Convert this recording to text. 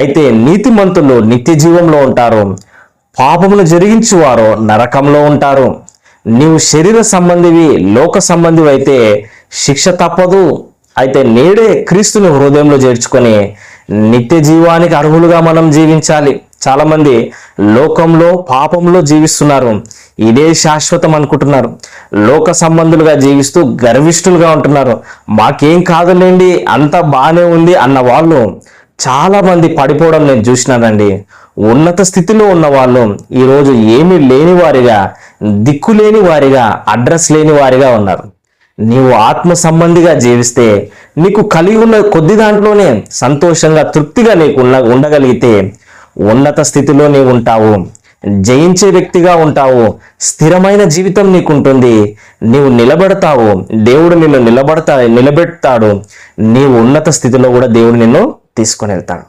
అయితే నీతిమంతులు నిత్య జీవంలో ఉంటారు, పాపమును జరిగించువారు నరకంలో ఉంటారు. నీవు శరీర సంబంధివి, లోక సంబంధివి అయితే శిక్ష తప్పదు. అయితే నేడే క్రీస్తుని హృదయంలో చేర్చుకొని నిత్య జీవానికి అర్హులుగా మనం జీవించాలి. చాలా మంది లోకంలో పాపంలో జీవిస్తున్నారు, ఇదే శాశ్వతం అనుకుంటున్నారు. లోక సంబంధులుగా జీవిస్తూ గర్విష్ఠులుగా ఉంటున్నారు. మాకేం కాదులేండి, అంత బాగానే ఉంది అన్న వాళ్ళు చాలా మంది పడిపోవడం నేను చూసినానండి. ఉన్నత స్థితిలో ఉన్న వాళ్ళు ఈరోజు ఏమీ లేని వారిగా, దిక్కు లేని వారిగా, అడ్రస్ లేని వారిగా ఉన్నారు. నీవు ఆత్మ సంబంధిగా జీవిస్తే నీకు కలిగి ఉన్న కొద్ది దాంట్లోనే సంతోషంగా, తృప్తిగా నీకు ఉండగలిగితే ఉన్నత స్థితిలో నీవు ఉంటావు, జయించే వ్యక్తిగా ఉంటావు, స్థిరమైన జీవితం నీకుంటుంది, నీవు నిలబడతావు, దేవుడు నిన్ను నిలబెడతాడు. నీవు ఉన్నత స్థితిలో కూడా దేవుడు నిన్ను తీసుకొని వెళ్తాడు.